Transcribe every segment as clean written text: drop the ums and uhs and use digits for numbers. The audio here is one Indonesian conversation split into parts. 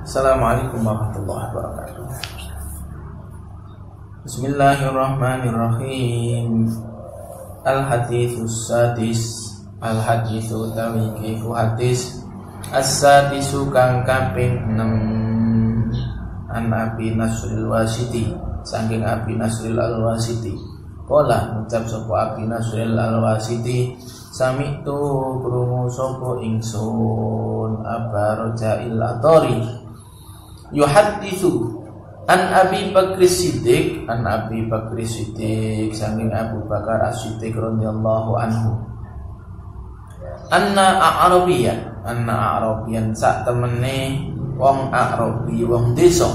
Assalamualaikum warahmatullahi wabarakatuh. Bismillahirrahmanirrahim. Al-haditsus sadis. Al-haditsu tawi ku hadis as-sadisu kang kaping 6 an Abi Nasril Wasiti, saking Abi Nasril Al-Wasiti. Qala ngucap sapa Abi Nasril Al-Wasiti, sami'tu krungu sapa ingsun Aba Rajail Athari yuhadditsu an Abi Bakr Siddiq, an Abi Bakr Siddiq saking Abu Bakar As-Siddiq radhiyallahu anhu, anna A'rabiyan sak temene wong A'rabi, wong desa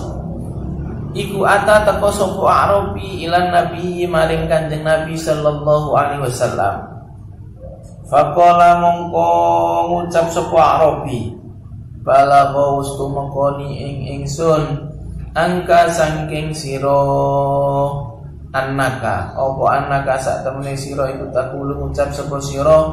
iku ata teko sapa A'rabi ilan Nabi maring Kanjeng Nabi sallallahu alaihi wasallam. Faqala mongko ngucap sapa A'rabi, balagha ustu mengkoni ingsun angka saking sira annaka, apa annaka sak temene sira iku takulu ngucap sapa sira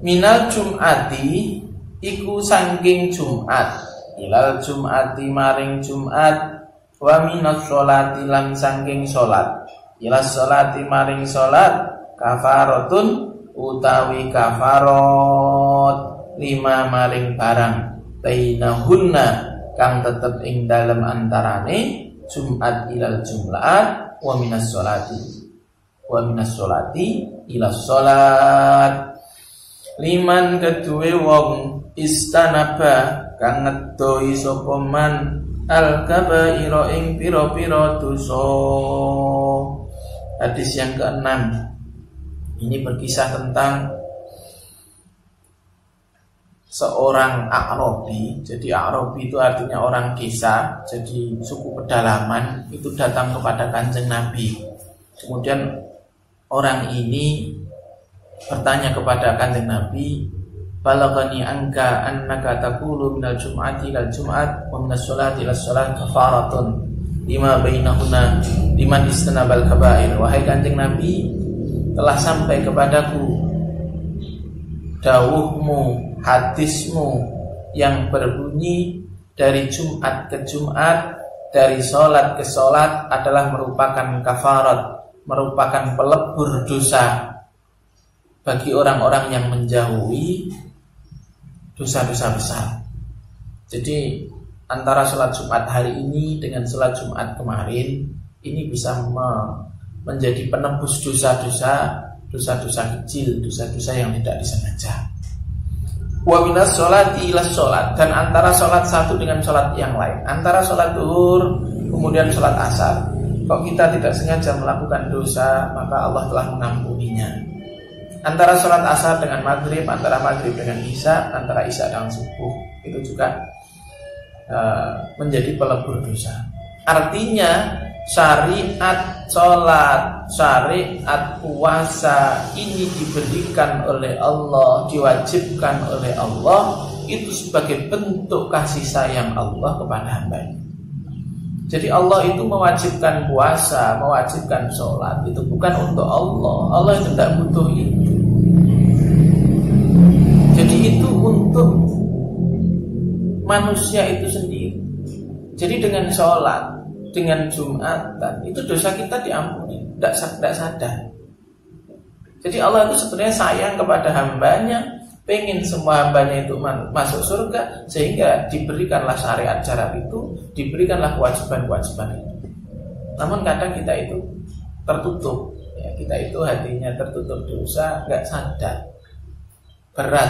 minal jum'ati iku saking Jumat, ilal jum'ati maring Jumat, wa minas sholati lan saking sholat, ilas sholati maring sholat, kafaratun utawi kafarat lima maring barang bainahunna kang tetep ing dalem antarane Jumat ilal jum'at wa minas sholati ilas sholat. Liman kedue wong istanaba kang ngedoi sapa man al-kabaira ing pira-pira dosa. Hadis yang ke-6 ini berkisah tentang seorang A'rabi. Jadi A'rabi itu artinya orang desa, jadi suku pedalaman itu datang kepada Kanjeng Nabi. Kemudian orang ini bertanya kepada Kanjeng Nabi, balaghani anka annaka taqulu minal jum'ati ilal jum'at wa minas sholati ilas sholat kafaratun lima bainahunna liman istanabal kaba'ir. Wahai Kanjeng Nabi, telah sampai kepadaku dawuhmu, hadismu yang berbunyi dari Jumat ke Jumat, dari sholat ke sholat adalah merupakan kafarat, merupakan pelebur dosa bagi orang-orang yang menjauhi dosa-dosa besar. Jadi antara sholat Jumat hari ini dengan sholat Jumat kemarin ini bisa menjadi penebus dosa-dosa kecil, dosa-dosa yang tidak disengaja. Wa minas sholati ilas sholat, dan antara sholat satu dengan sholat yang lain, antara sholat zuhur kemudian sholat asar, kok kita tidak sengaja melakukan dosa, maka Allah telah mengampuninya. Antara sholat asar dengan maghrib, antara maghrib dengan isya, antara isya dengan subuh, itu juga menjadi pelebur dosa. Artinya syariat sholat, syariat puasa ini diberikan oleh Allah, diwajibkan oleh Allah, itu sebagai bentuk kasih sayang Allah kepada hamba-Nya. Jadi Allah itu mewajibkan puasa, mewajibkan sholat, itu bukan untuk Allah. Allah itu tidak butuh itu. Jadi itu untuk manusia itu sendiri. Jadi dengan sholat, dengan Jumatan, itu dosa kita diampuni, tidak sadar. Jadi Allah itu sebenarnya sayang kepada hambanya, pengen semua hambanya itu masuk surga, sehingga diberikanlah syariat cara itu, diberikanlah kewajiban-kewajiban itu. Namun kadang kita itu tertutup, ya, kita itu hatinya tertutup dosa, nggak sadar.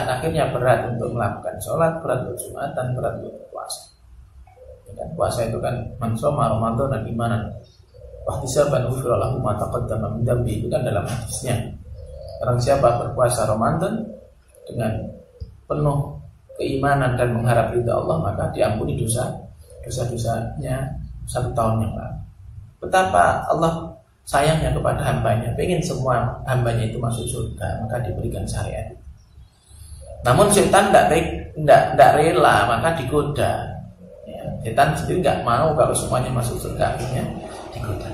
Akhirnya berat untuk melakukan sholat, berat untuk Jumatan, berat untuk puasa. Dan puasa itu kan mansoma Ramadan dan imanan wahtisaban ghufira lahu ma taqaddama min dhanbi, itu kan dalam hadisnya. Orang siapa berpuasa Ramadan dengan penuh keimanan dan mengharap ridha Allah, maka diampuni dosa-dosanya 1 tahun yang lalu. Betapa Allah sayangnya kepada hambanya, pengen semua hambanya itu masuk surga, maka diberikan syariat. Namun setan tidak rela, maka digoda. Ya, setan sendiri nggak mau kalau semuanya masuk surga, akhirnya digoda.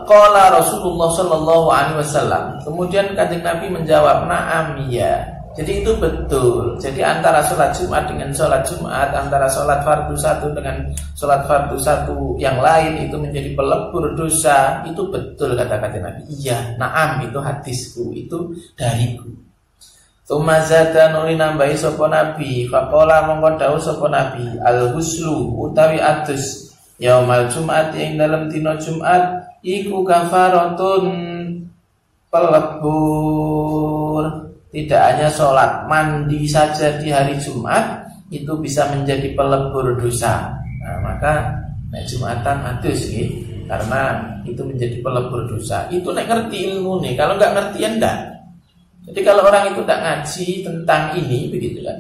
Qala Rasulullah sallallahu alaihi wasallam. Kemudian Kanjeng Nabi menjawab, "Na'am ya." Jadi itu betul. Jadi antara sholat Jumat dengan sholat Jumat, antara sholat fardu satu dengan sholat fardu satu yang lain itu menjadi pelebur dosa. Itu betul kata-kata Nabi. Iya, na'am, itu hadisku, itu dariku. Tumazada nuli nambahi sapa Nabi, faqala mongko dawuh sapa Nabi, al-huslu utawi adus yaumal Jumat yang dalam dina Jumat iku kafaratun pelebur. Tidak hanya sholat, mandi saja di hari Jumat itu bisa menjadi pelebur dosa. Nah, maka Jumatan adus karena itu menjadi pelebur dosa. Itu nek ngerti ilmu nih, kalau nggak ngerti ya enggak. Jadi kalau orang itu tidak ngaji tentang ini, begitu kan,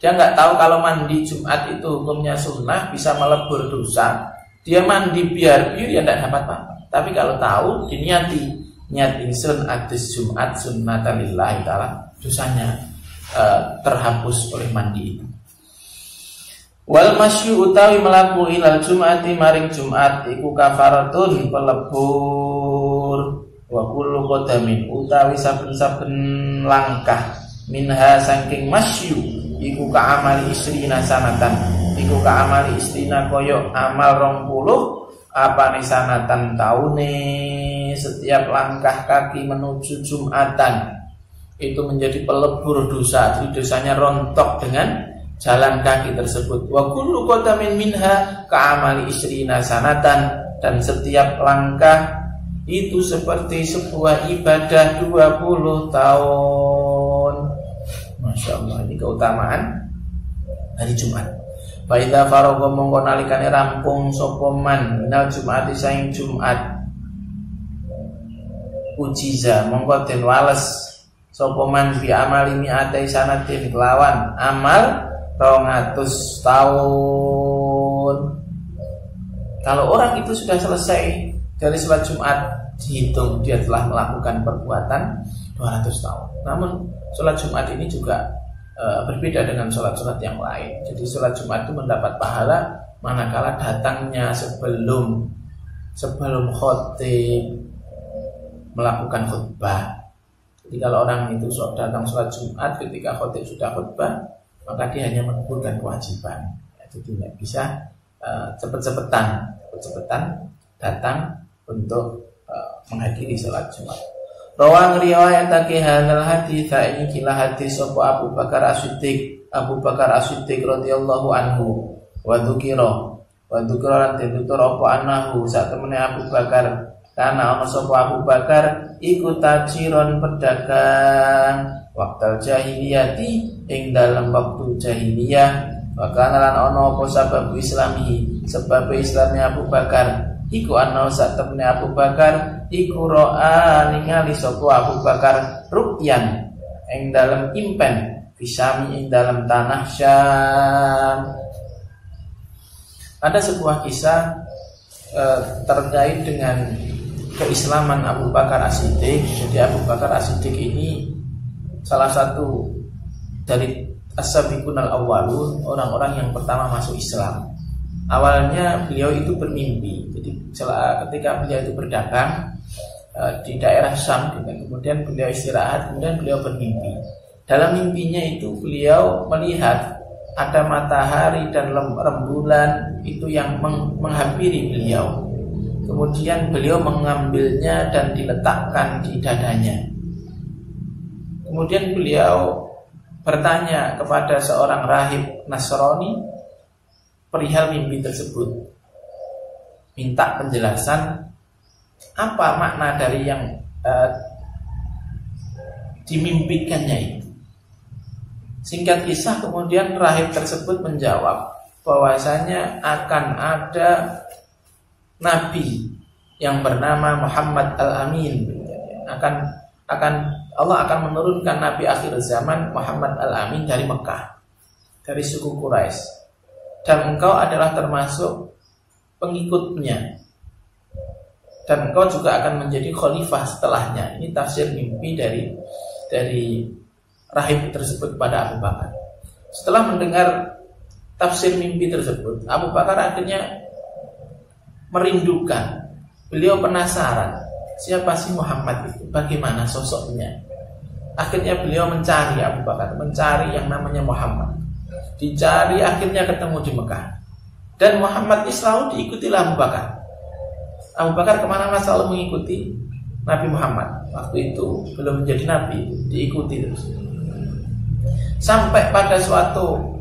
dia nggak tahu kalau mandi Jumat itu hukumnya sunnah bisa melebur dosa. Dia mandi biar ya tidak dapat apa-apa. Tapi kalau tahu, diniati niat insun adus Jumat sunnatan lillahi ta'ala, dosanya terhapus oleh mandi itu. Wal masyu utawi melaku ilal Jum'ati maring Jumat iku kafaratun pelebur. Wa kullu qadamin utawi saben-saben langkah minha saking masyu iku ka amali isrina sanatan, iku ka amali isrina koyo amal 20 apane sanatan taune. Setiap langkah kaki menuju Jumatan itu menjadi pelebur dosa. Jadi dosanya rontok dengan jalan kaki tersebut. Wa kullu qadamin minha ka amali isrina sanatan, dan setiap langkah itu seperti sebuah ibadah 20 tahun. Masya Allah, ini keutamaan hari Jumat. Faidha faragha mongko nalikane rampung sapa man minal Jum'ati saing Jumat, ujiza mongko den wales sapa man bi amali mi'atai sanatin kelawan amal 200 tahun. Kalau orang itu sudah selesai dari sholat Jumat, dihitung dia telah melakukan perbuatan 200 tahun. Namun sholat Jumat ini juga berbeda dengan sholat-sholat yang lain. Jadi sholat Jumat itu mendapat pahala manakala datangnya sebelum khotib melakukan khutbah. Jadi kalau orang itu datang sholat Jumat ketika khotib sudah khutbah, maka dia hanya menggugurkan kewajiban. Jadi tidak bisa cepet-cepetan datang untuk menghadiri sholat Jumat. Rawang riwayatake hadzal hadits ini kila hadis sapa Abu Bakar As-Siddiq radhiyallahu anhu wa dzukira lan ditutur apa annahu sak temene Abu Bakar kana ana sapa Abu Bakar iku tajiron pedagang waktu jahiliyati ing dalam waktu jahiliyah. Wakana lan ana apa sebab islami sebab Islamnya Abu Bakar iku ana sak temene Abu Bakar iku ro'a ningali sapa Abu Bakar ru'yan ing dalam impen fisami ing dalam tanah Syam. Ada sebuah kisah terkait dengan keislaman Abu Bakar As-Siddiq. Jadi Abu Bakar As-Siddiq ini salah satu dari as-sabiqun al-awwalun, orang-orang yang pertama masuk Islam. Awalnya beliau itu bermimpi. Jadi ketika beliau itu berdagang di daerah Syam, kemudian beliau istirahat, kemudian beliau bermimpi. Dalam mimpinya itu beliau melihat ada matahari dan rembulan itu yang menghampiri beliau. Kemudian beliau mengambilnya dan diletakkan di dadanya. Kemudian beliau bertanya kepada seorang rahib Nasrani perihal mimpi tersebut, minta penjelasan apa makna dari yang dimimpikannya itu. Singkat kisah, kemudian rahib tersebut menjawab bahwasanya akan ada nabi yang bernama Muhammad Al-Amin. Allah akan menurunkan nabi akhir zaman Muhammad Al-Amin dari Mekah, dari suku Quraisy, dan engkau adalah termasuk pengikutnya, dan engkau juga akan menjadi khalifah setelahnya. Ini tafsir mimpi dari rahib tersebut kepada Abu Bakar. Setelah mendengar tafsir mimpi tersebut, Abu Bakar akhirnya merindukan. Beliau penasaran, siapa sih Muhammad itu? Bagaimana sosoknya? Akhirnya beliau mencari Abu Bakar, mencari yang namanya Muhammad. Dicari, akhirnya ketemu di Mekah. Dan Muhammad ini selalu diikutilah Abu Bakar. Abu Bakar kemana-mana selalu mengikuti Nabi Muhammad. Waktu itu belum menjadi Nabi, diikuti terus. Sampai pada suatu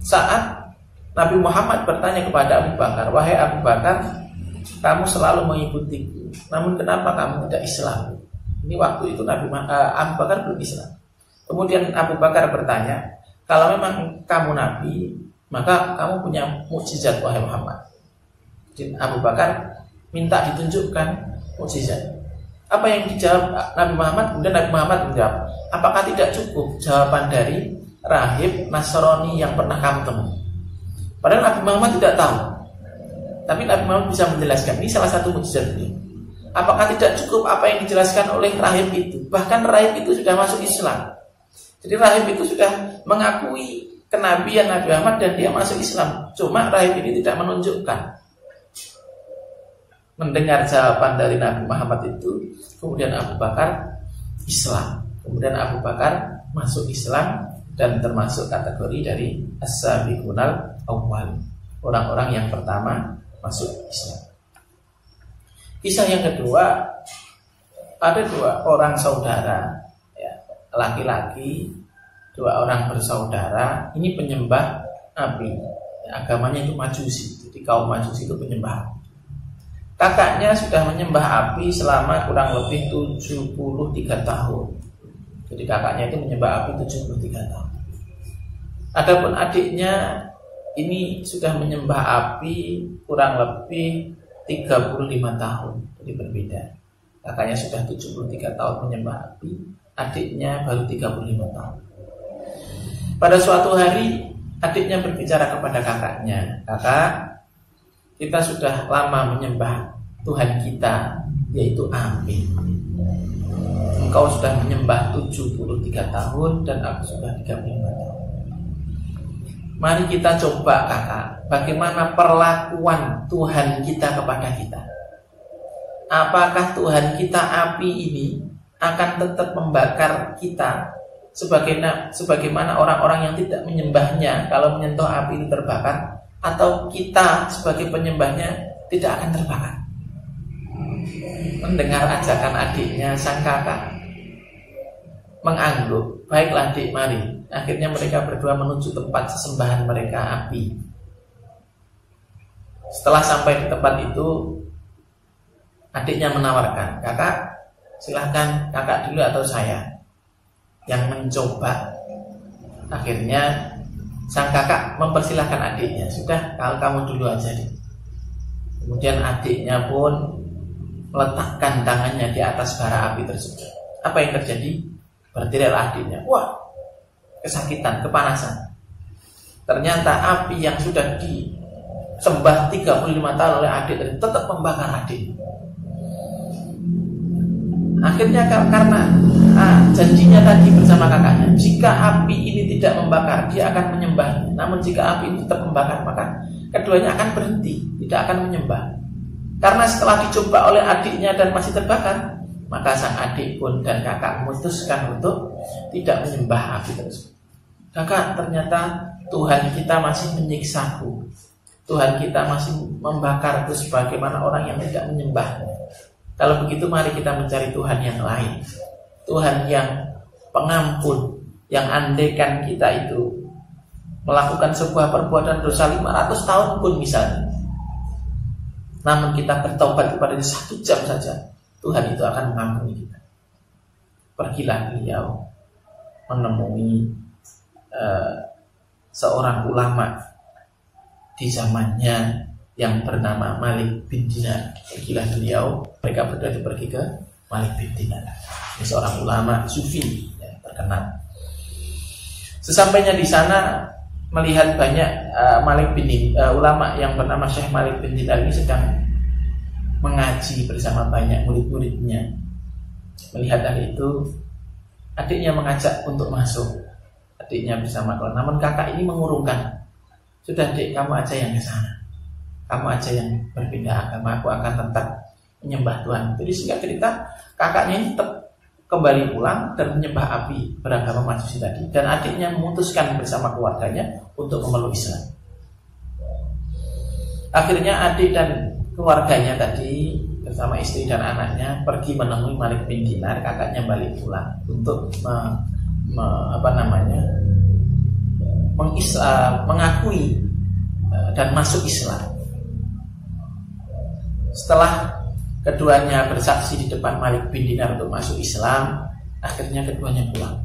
saat Nabi Muhammad bertanya kepada Abu Bakar, "Wahai Abu Bakar, kamu selalu mengikutiku, namun kenapa kamu tidak Islam?" Ini waktu itu Abu Bakar belum Islam. Kemudian Abu Bakar bertanya, "Kalau memang kamu Nabi, maka kamu punya mukjizat wahai Muhammad." Dan Abu Bakar minta ditunjukkan mukjizat. Apa yang dijawab Nabi Muhammad? Kemudian Nabi Muhammad menjawab, "Apakah tidak cukup jawaban dari rahib Nasrani yang pernah kamu temui?" Padahal Nabi Muhammad tidak tahu, tapi Nabi Muhammad bisa menjelaskan. Ini salah satu mukjizat beliau. Apakah tidak cukup apa yang dijelaskan oleh rahib itu? Bahkan rahib itu sudah masuk Islam. Jadi rahib itu sudah mengakui kenabian Nabi Muhammad dan dia masuk Islam. Cuma rahib ini tidak menunjukkan. Mendengar jawaban dari Nabi Muhammad itu, kemudian Abu Bakar Islam. Kemudian Abu Bakar masuk Islam dan termasuk kategori dari as-sabiqunal awwal, orang-orang yang pertama masuk Islam. Kisah yang kedua, ada dua orang saudara, ya, laki-laki, dua orang bersaudara. Ini penyembah api, ya, agamanya itu Majusi. Jadi kaum Majusi itu penyembah api. Kakaknya sudah menyembah api selama kurang lebih 73 tahun. Jadi kakaknya itu menyembah api 73 tahun. Adapun adiknya ini sudah menyembah api kurang lebih 35 tahun. Jadi berbeda. Kakaknya sudah 73 tahun menyembah api, adiknya baru 35 tahun. Pada suatu hari adiknya berbicara kepada kakaknya, "Kakak, kita sudah lama menyembah Tuhan kita, yaitu api. Engkau sudah menyembah 73 tahun dan aku sudah 35 tahun. Mari kita coba, kakak, bagaimana perlakuan Tuhan kita kepada kita. Apakah Tuhan kita api ini akan tetap membakar kita sebagaimana orang-orang yang tidak menyembahnya kalau menyentuh api itu terbakar, atau kita sebagai penyembahnya tidak akan terbakar?" Mendengar ajakan adiknya, sang kakak mengangguk. "Baiklah adik, mari." Akhirnya mereka berdua menuju tempat sesembahan mereka, api. Setelah sampai di tempat itu, adiknya menawarkan, "Kakak, silahkan kakak dulu atau saya yang mencoba." Akhirnya sang kakak mempersilahkan adiknya, "Sudah, kalau kamu dulu aja." Kemudian adiknya pun meletakkan tangannya di atas bara api tersebut. Apa yang terjadi? Berteriaklah adiknya, "Wah, kesakitan, kepanasan." Ternyata api yang sudah disembah 35 tahun oleh adik tadi tetap membakar adik. Akhirnya karena janjinya tadi bersama kakaknya, jika api ini tidak membakar, dia akan menyembahnya. Namun jika api ini tetap membakar, maka keduanya akan berhenti, tidak akan menyembah. Karena setelah dicoba oleh adiknya dan masih terbakar, maka sang adik pun dan kakak memutuskan untuk tidak menyembah api tersebut. "Kakak, ternyata Tuhan kita masih menyiksaku. Tuhan kita masih membakarku sebagaimana orang yang tidak menyembahnya. Kalau begitu mari kita mencari Tuhan yang lain, Tuhan yang pengampun, yang andaikan kita itu melakukan sebuah perbuatan dosa 500 tahun pun misalnya, namun kita bertobat kepada Dia 1 jam saja, Tuhan itu akan mengampuni kita." Pergilah beliau menemui seorang ulama di zamannya yang bernama Malik bin Dinar. Pergilah beliau, mereka berdua pergi ke Malik bin Dinar. Ini seorang ulama sufi ya, terkenal. Sesampainya di sana, melihat banyak ulama yang bernama Syekh Malik bin Dinar ini sedang mengaji bersama banyak murid-muridnya. Melihat hal itu, adiknya mengajak untuk masuk. Adiknya bersama kawan, namun kakak ini mengurungkan. "Sudah adik, kamu aja yang ke sana. Kamu aja yang berpindah agama, aku akan tetap menyembah Tuhan." Jadi singkat cerita, kakaknya ini tetap kembali pulang dan menyembah api beragama Majusi tadi. Dan adiknya memutuskan bersama keluarganya untuk memeluk Islam. Akhirnya adik dan keluarganya tadi bersama istri dan anaknya pergi menemui Malik bin Dinar, kakaknya balik pulang untuk mengakui dan masuk Islam. Setelah keduanya bersaksi di depan Malik bin Dinar untuk masuk Islam, akhirnya keduanya pulang.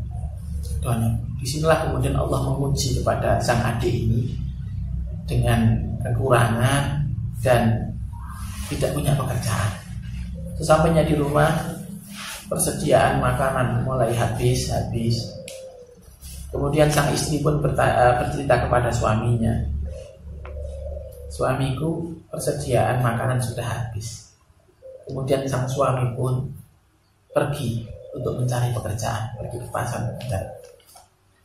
Disinilah kemudian Allah menguji kepada sang adik ini dengan kekurangan dan tidak punya pekerjaan. Sesampainya di rumah, persediaan makanan mulai habis. Kemudian sang istri pun bercerita kepada suaminya, "Suamiku, persediaan makanan sudah habis." Kemudian sang suami pun pergi untuk mencari pekerjaan, pergi ke pasar bekerja.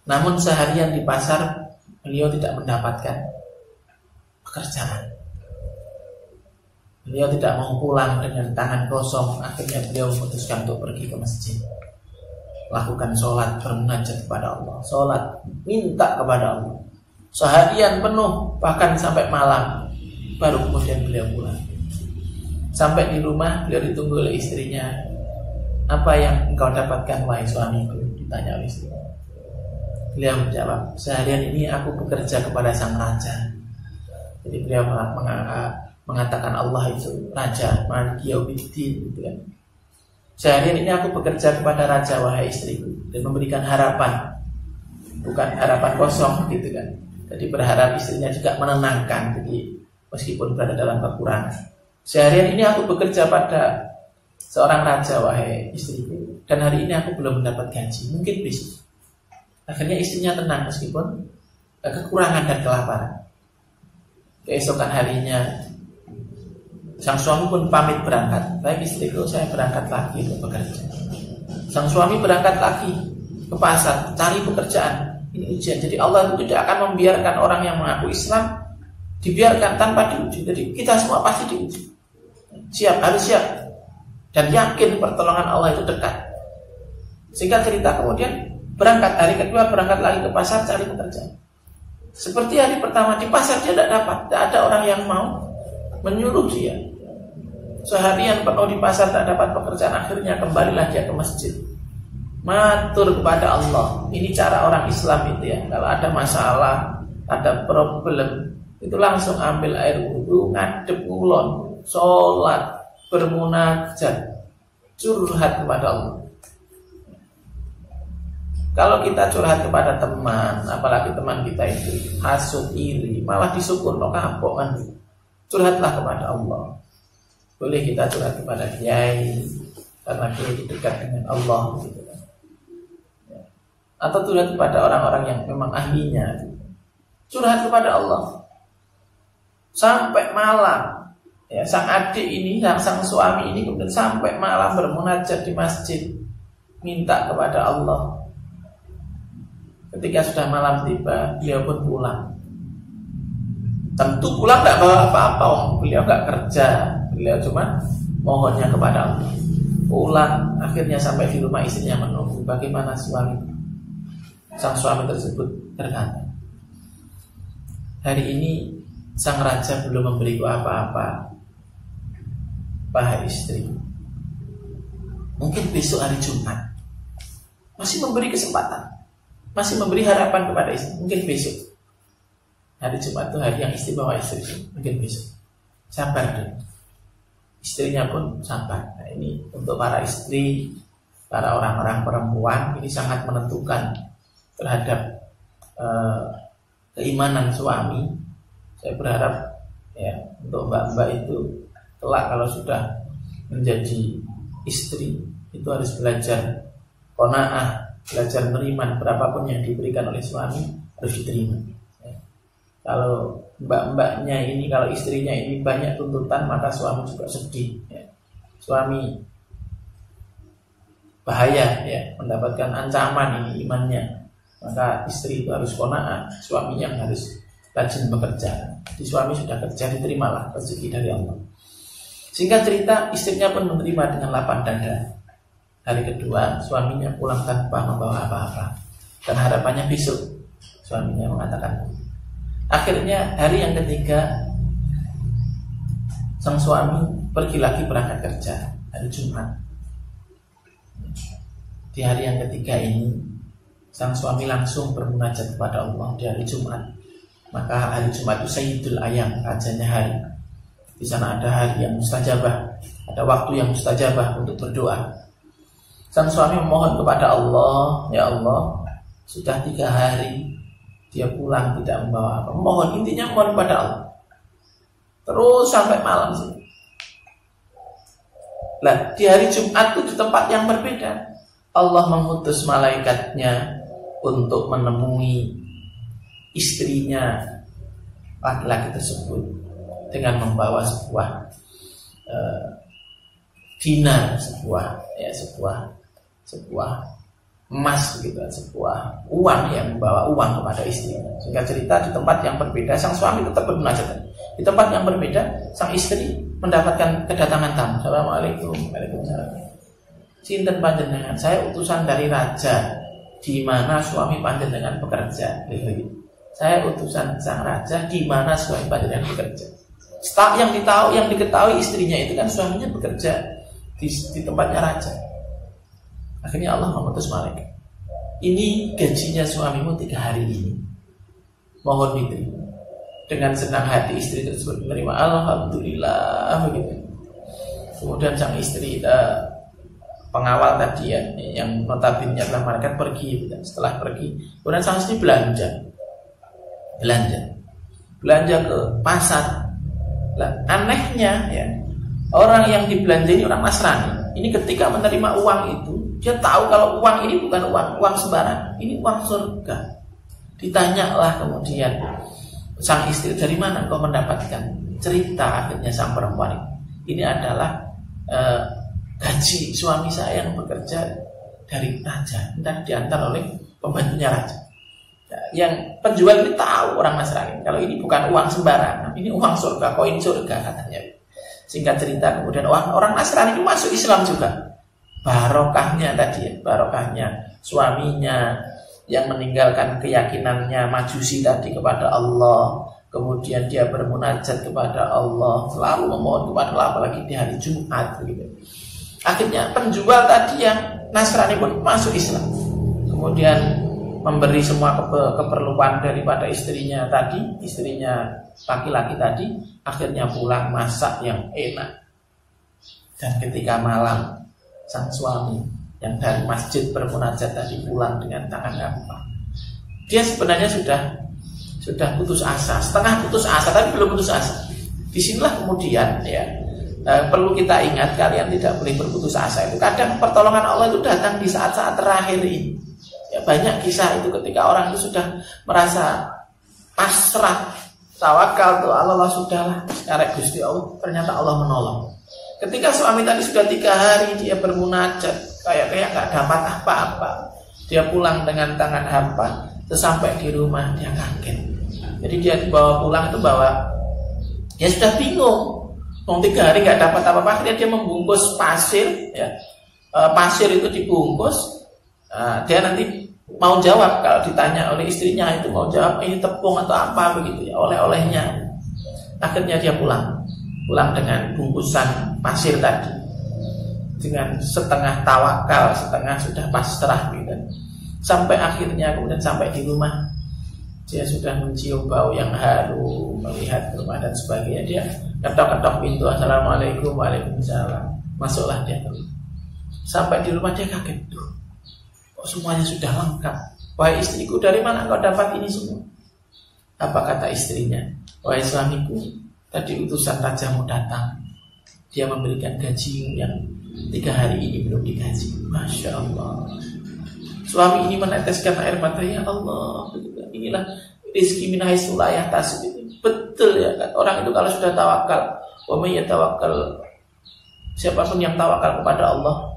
Namun seharian di pasar beliau tidak mendapatkan pekerjaan. Beliau tidak mau pulang dengan tangan kosong. Akhirnya beliau memutuskan untuk pergi ke masjid, lakukan sholat, bermunajat kepada Allah, sholat, minta kepada Allah seharian penuh, bahkan sampai malam. Baru kemudian beliau pulang. Sampai di rumah beliau ditunggu oleh istrinya. "Apa yang engkau dapatkan wahai suamiku?" ditanya oleh istri. Beliau menjawab, "Seharian ini aku bekerja kepada sang raja." Jadi beliau mengatakan Allah itu raja, Maliki Yaumiddin, gitu kan. "Seharian ini aku bekerja kepada raja wahai istriku, dan memberikan harapan, bukan harapan kosong, gitu kan. Jadi berharap istrinya juga menenangkan, jadi meskipun berada dalam kekurangan. Seharian ini aku bekerja pada seorang raja wahai istriku, dan hari ini aku belum mendapat gaji, mungkin besok." Akhirnya istrinya tenang meskipun kekurangan dan kelaparan. Keesokan harinya sang suami pun pamit berangkat. "Baik istriku, saya berangkat lagi untuk bekerja." Sang suami berangkat lagi ke pasar, cari pekerjaan. Ini ujian. Jadi Allah itu tidak akan membiarkan orang yang mengaku Islam dibiarkan tanpa diuji. Jadi kita semua pasti diuji. Harus siap. Dan yakin pertolongan Allah itu dekat. Sehingga cerita kemudian berangkat, hari kedua berangkat lagi ke pasar cari pekerjaan. Seperti hari pertama di pasar dia tidak dapat, tidak ada orang yang mau menyuruh dia. Seharian penuh di pasar tak dapat pekerjaan, akhirnya kembalilah dia ke masjid, matur kepada Allah. Ini cara orang Islam itu ya. Kalau ada masalah, ada problem, itu langsung ambil air wudu, ngadep ngulon, sholat, bermunajat, curhat kepada Allah. Kalau kita curhat kepada teman, apalagi teman kita itu hasut, iri, malah disyukur, kapok kan. Curhatlah kepada Allah. Boleh kita curhat kepada kiai, karena dia dekat dengan Allah, gitu kan. Atau curhat kepada orang-orang yang memang ahlinya. Curhat kepada Allah sampai malam. Ya, sang adik ini, sang suami ini kemudian sampai malam bermunajat di masjid, minta kepada Allah. Ketika sudah malam tiba, beliau pun pulang. Tentu pulang tidak bawa apa-apa, beliau nggak kerja, beliau cuma mohonnya kepada Allah. Pulang, akhirnya sampai di rumah istrinya menunggu. Bagaimana suami? Sang suami tersebut berkata, "Hari ini sang raja belum memberiku apa-apa, wahai istri. Mungkin besok hari Jumat masih memberi kesempatan, masih memberi harapan kepada istri. Mungkin besok. Hari Jumat itu hari yang istimewa istri. Mungkin besok. Sabar deh." Istrinya pun sabar. Nah, ini untuk para istri, para orang-orang perempuan, ini sangat menentukan terhadap keimanan suami. Saya berharap ya untuk mbak-mbak itu kelak kalau sudah menjadi istri itu harus belajar qanaah, belajar menerima berapapun yang diberikan oleh suami harus diterima. Kalau mbak-mbaknya ini, kalau istrinya ini banyak tuntutan, maka suami juga sedih. Ya. Suami bahaya ya, mendapatkan ancaman ini imannya. Maka istri itu harus qanaah, suaminya harus rajin bekerja. Di suami sudah kerja, diterimalah rezeki dari Allah. Singkat cerita, istrinya pun menerima dengan lapang dada. Hari kedua suaminya pulang tanpa membawa apa-apa, dan harapannya besok suaminya mengatakan. Akhirnya hari yang ketiga sang suami pergi lagi berangkat kerja, hari Jumat. Di hari yang ketiga ini sang suami langsung bermunajat kepada Allah di hari Jumat. Maka hari Jumat itu Sayyidul Ayam, rajanya hari. Di sana ada hari yang mustajabah, ada waktu yang mustajabah untuk berdoa. Sang suami memohon kepada Allah, ya Allah, sudah 3 hari dia pulang tidak membawa apa. Mohon, intinya mohon kepada Allah. Terus sampai malam sih. Lah, di hari Jumat itu di tempat yang berbeda, Allah mengutus malaikatnya untuk menemui istrinya laki-laki tersebut dengan membawa sebuah dinar, sebuah emas gitu, sebuah uang, yang membawa uang kepada istrinya. Sehingga cerita di tempat yang berbeda sang suami tetap bermunajat. Di tempat yang berbeda sang istri mendapatkan kedatangan tamu. Assalamualaikum. Waalaikumsalam. Sinten panjenengan? Saya utusan dari raja di mana suami panjenengan bekerja. Saya utusan sang raja di mana suami panjenengan bekerja. Yang diketahui istrinya itu kan suaminya bekerja di tempatnya raja. Akhirnya Allah mengutus malaikat. Ini gajinya suamimu 3 hari ini. Mohon diterima. Dengan senang hati istri tersebut menerima. Alhamdulillah begitu. Kemudian sang istri pengawal tadi yang notabene adalah malaikat pergi. Setelah pergi, kemudian sang istri belanja ke pasar. Lah, anehnya ya, orang yang dibelanja ini orang Nasrani. Ini ketika menerima uang itu, dia tahu kalau uang ini bukan uang sembarang, ini uang surga. Ditanyalah kemudian sang istri, dari mana kau mendapatkan? Cerita akhirnya sang perempuan ini adalah gaji suami saya yang bekerja dari raja, entah diantar oleh pembantunya raja. Nah, yang penjual ini tahu orang Nasrani kalau ini bukan uang sembarangan, ini uang surga, koin surga katanya. Singkat cerita kemudian orang Nasrani itu masuk Islam juga. Barokahnya tadi, barokahnya suaminya yang meninggalkan keyakinannya Majusi tadi kepada Allah, kemudian dia bermunajat kepada Allah, selalu memohon kepada Allah, apalagi di hari Jumat begitu. Akhirnya penjual tadi yang Nasrani pun masuk Islam, kemudian memberi semua keperluan daripada istrinya laki-laki tadi. Akhirnya pulang masak yang enak. Dan ketika malam sang suami yang dari masjid bermunajat tadi pulang dengan tangan hampa. Dia sebenarnya sudah putus asa, setengah putus asa tapi belum putus asa. Disinilah kemudian ya perlu kita ingat, kalian tidak boleh berputus asa itu. Kadang pertolongan Allah itu datang di saat-saat terakhir ini. Ya, banyak kisah itu ketika orang itu sudah merasa pasrah, tawakal tuh Allah sudahlah, sekarang Gusti Allah, ternyata Allah menolong. Ketika suami tadi sudah 3 hari dia bermunajat, kayak nggak dapat apa-apa, dia pulang dengan tangan hampa. Sesampai di rumah dia kaget. Jadi dia dibawa pulang itu dia sudah bingung. Mau 3 hari nggak dapat apa-apa, akhirnya dia membungkus pasir, ya. Pasir itu dibungkus. Dia nanti mau jawab kalau ditanya oleh istrinya, itu mau jawab ini tepung atau apa begitu ya, oleh-olehnya. Akhirnya dia pulang dengan bungkusan pasir tadi, dengan setengah tawakal, setengah sudah pasrah gitu. Sampai akhirnya kemudian sampai di rumah, dia sudah mencium bau yang harum, melihat rumah dan sebagainya. Dia ketok-ketok pintu, Assalamualaikum. Waalaikumsalam. Masuklah dia ke rumah. Sampai di rumah dia kaget, kok semuanya sudah lengkap. Wahai istriku, dari mana engkau dapat ini semua? Apa kata istrinya? Wahai suamiku, tadi utusan rajamu datang. Dia memberikan gajimu yang 3 hari ini belum digaji. Masya Allah. Suami ini meneteskan air mata, ya Allah, inilah rizki min haitsu la yahtasib. Betul ya kan? Orang itu kalau sudah tawakal, wa may yatawakkal, siapapun yang tawakal kepada Allah,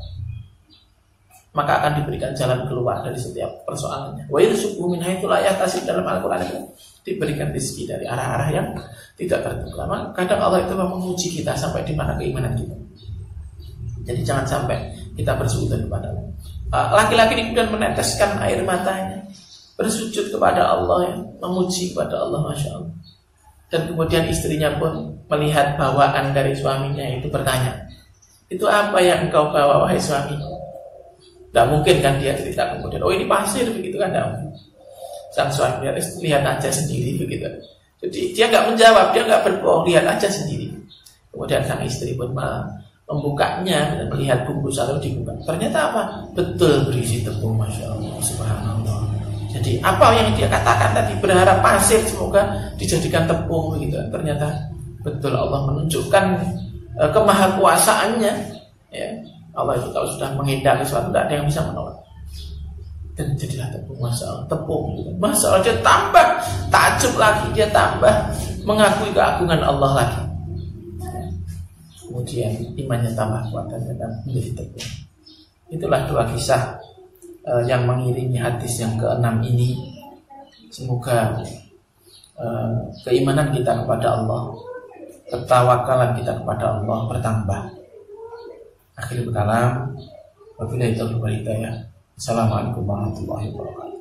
maka akan diberikan jalan keluar dari setiap persoalannya. Wa yarzuqhu min haitsu la yahtasib, dalam Al-Qur'an itu diberikan rezeki dari arah-arah yang tidak terduga. Kadang Allah itu menguji kita sampai di mana keimanan kita. Jadi jangan sampai kita bersujud kepada Allah. Laki-laki ini kemudian meneteskan air matanya, bersujud kepada Allah, ya, memuji kepada Allah, Masya Allah. Dan kemudian istrinya pun melihat bawaan dari suaminya itu, bertanya, itu apa yang engkau bawa wahai suami? Tidak mungkin kan dia cerita kemudian, oh ini pasir begitu kan? Tidak mungkin. Sang suami lihat aja sendiri begitu. Jadi dia nggak menjawab, dia nggak berbohong, lihat aja sendiri. Kemudian sang istri pun membukanya dan melihat bungkus lalu dibuka. Ternyata apa? Betul berisi tepung, Masya Allah, Subhanallah. Jadi apa yang dia katakan tadi, berharap pasir semoga dijadikan tepung begitu. Ternyata betul Allah menunjukkan kemahakuasaannya. Ya, Allah itu kalau sudah menghindari sesuatu tidak ada yang bisa menolak. Dan jadilah tepung, Masya Allah, tepung gitu. Masya Allah, dia tambah takjub lagi, dia tambah mengakui keagungan Allah lagi. Kemudian imannya tambah kuat dan menjadi teguh. Itulah dua kisah yang mengiringi hadis yang ke-6 ini. Semoga keimanan kita kepada Allah, ketawakalan kita kepada Allah bertambah. Akhirul kalam, wabillahi taufiq wal hidayah. Assalamualaikum warahmatullahi wabarakatuh.